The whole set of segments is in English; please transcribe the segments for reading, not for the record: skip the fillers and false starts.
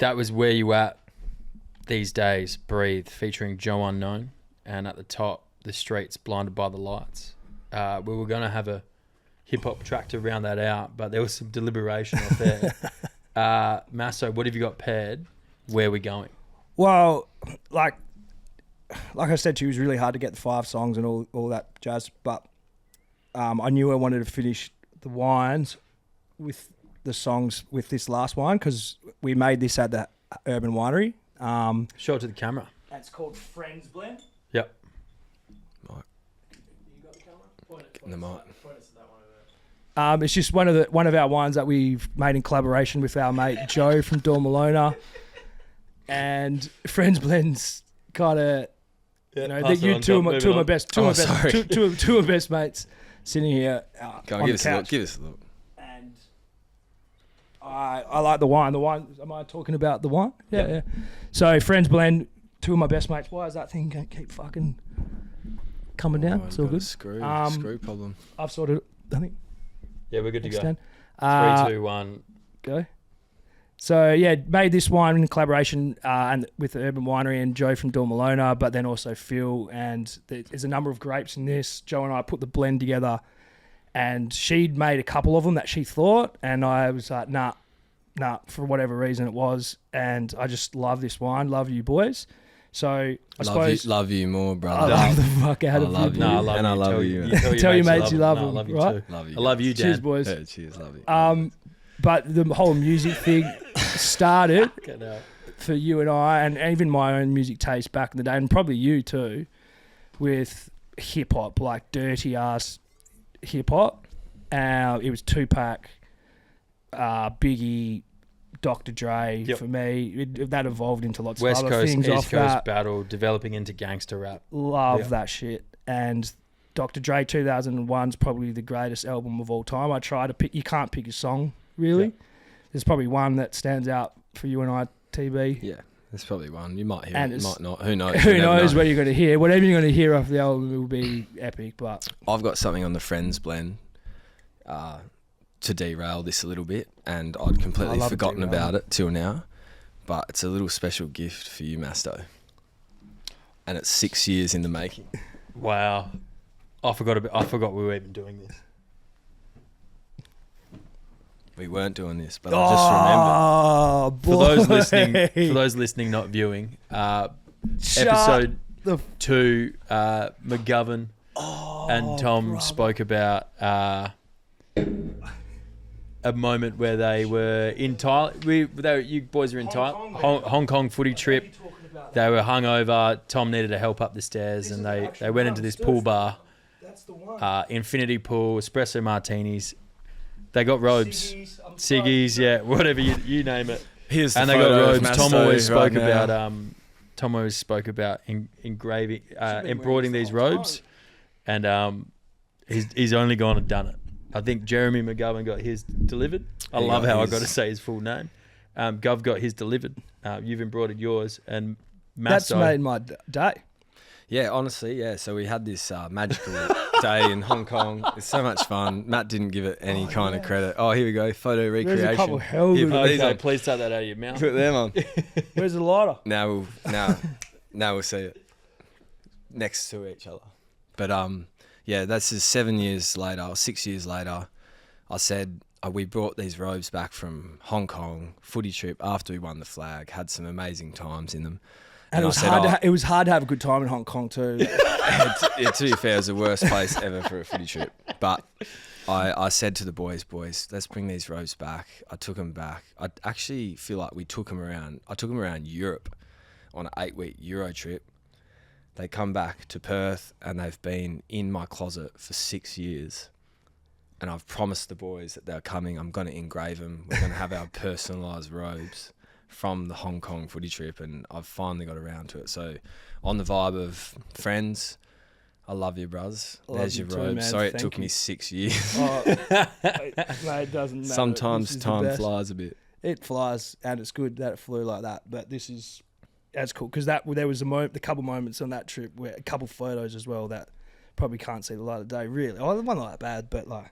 that was Where You At These Days, Breathe, featuring Joe Unknown. And at the top, The Streets, Blinded by the Lights. We were going to have a hip-hop track to round that out, but there was some deliberation off there. Masto, what have you got paired? Where are we going? Well, like I said to you, it was really hard to get the 5 songs and all that jazz, but I knew I wanted to finish the wines with the songs with this last wine because we made this at the Urban Winery. Show it to the camera. It's called Friends Blend. Yep. Mike. You got the camera? Point it the mic. It's just one of our wines that we've made in collaboration with our mate Joe from Dormalona, and Friends Blends kind of, you know, two of my best mates sitting here Go on on, the couch. give us a look. And I like the wine. The wine. Am I talking about the wine? Yeah. So Friends Blend, 2 of my best mates. Why is that thing going to keep fucking coming down? It's all good. Screw problem. I've sorted. I think. Yeah, we're good to Extend. go. 3, 2, 1. Go. So yeah, made this wine in collaboration and with the Urban Winery and Joe from Dormalona, but then also Phil, and there's a number of grapes in this. Joe and I put the blend together, and she'd made a couple of them that she thought, and I was like, nah, for whatever reason it was, and I just love this wine, love you boys. So I suppose love you more, brother. I love the fuck out of you. I love you. No, I love and you. I love you. Tell your mates you love them, love you right? too. Love you. I love you, Dan. Cheers, boys. Yeah, cheers, love you. But the whole music thing started Get out. for you and I, and even my own music taste back in the day, and probably you too, with hip hop, like dirty ass hip hop. It was Tupac, Biggie, Dr. Dre. Yep. For me, that evolved into lots West of other Coast, things East off Coast that. battle, developing into gangster rap. Love Yeah. that shit. And Dr. Dre 2001 is probably the greatest album of all time. I try to pick. You can't pick a song really. Yeah. There's probably one that stands out for you and I, TB. Yeah, there's probably one. You might hear And it, you it's- might not. Who knows? Who You never knows know. what you're going to hear? Whatever you're going to hear off the album will be epic. But I've got something on the Friends Blend to derail this a little bit, and I'd I completely love forgotten derailing. about it till now. But it's a little special gift for you, Masto. And it's 6 years in the making. Wow. I forgot we were even doing this. We weren't doing this, but I just remembered. For those listening, not viewing, Shut episode the 2, McGovern and Tom spoke about a moment where they were in Thailand. You boys were in Thailand. Hong Kong footy trip. They were hungover. Tom needed a help up the stairs, and they went into this pool bar. That's the one. Infinity pool, espresso martinis. They got robes, ciggies, yeah, whatever you name it. Here's the And they got photo of robes. Tom Masto always spoke right now. about engraving, embroidering these robes, and he's only gone and done it. I think Jeremy McGovern got his delivered. I love how I got to say his full name. Gov got his delivered. You've embroidered yours, and That's Masto. made my day. Yeah, honestly, yeah. So we had this magical day in Hong Kong. It's so much fun. Matt didn't give it any kind of credit. Oh, here we go. Photo recreation. There's a couple hell Here, good. put these Okay, on. please take that out of your mouth. Put them on. Where's the lighter? Now we'll see it next to each other. But yeah, that's just 7 years later, or 6 years later. I said we brought these robes back from Hong Kong footy trip after we won the flag. Had some amazing times in them. And it was hard. It was hard to have a good time in Hong Kong too. To be fair, it was the worst place ever for a footy trip. But I said to the boys, let's bring these robes back. I took them back. I actually feel like we took them around. I took them around Europe on an 8-week Euro trip. They come back to Perth and they've been in my closet for 6 years. And I've promised the boys that they're coming. I'm going to engrave them. We're going to have our personalised robes from the Hong Kong footy trip, and I've finally got around to it. So on the vibe of Friends, I love you, bruz. There's your robe. Man. Sorry it Thank took you. me 6 years. Oh, mate, it doesn't matter. Sometimes This is the time best. flies a bit. It flies, and it's good that it flew like that. But that's cool because there was a couple moments on that trip where a couple photos as well that probably can't see the light of day. Really, oh, the one not that bad, but like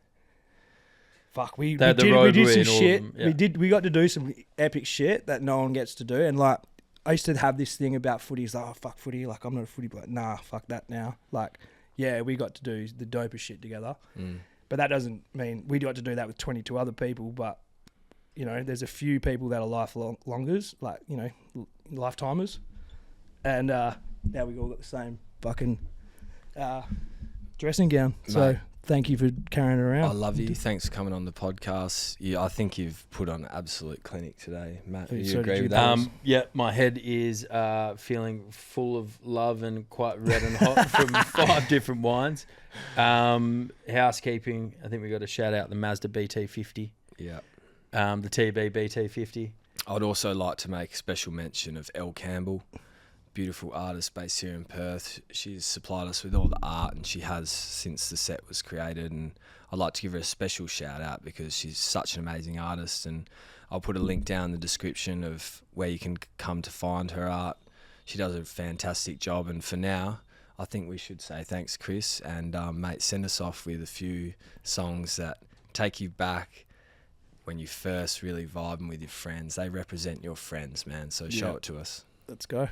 fuck, we The did some roadway and all of shit. them, yeah. We got to do some epic shit that no one gets to do. And like, I used to have this thing about footy. It's like, oh fuck footy. Like, I'm not a footy player. Nah, fuck that now. Like, yeah, we got to do the dopest shit together. But that doesn't mean we got to do that with 22 other people. But you know, there's a few people that are longers, like, you know, lifetimers, and now we all got the same fucking dressing gown. Mate, so thank you for carrying it around. I love you. Thanks for coming on the podcast. I think you've put on an absolute clinic today, Matt. Do you So agree did with you, that? Yeah, my head is feeling full of love and quite red and hot from 5 different wines. Housekeeping, I think we got to shout out the Mazda BT50, Yeah. the TB BT50. I'd also like to make a special mention of Elle Campbell, beautiful artist based here in Perth. She's supplied us with all the art, and she has since the set was created, and I'd like to give her a special shout out because she's such an amazing artist, and I'll put a link down in the description of where you can come to find her art. She does a fantastic job, and for now I think we should say thanks, Chris, and mate, send us off with a few songs that take you back when you first really vibing with your friends. They represent your friends, man, so show it to us. Let's go.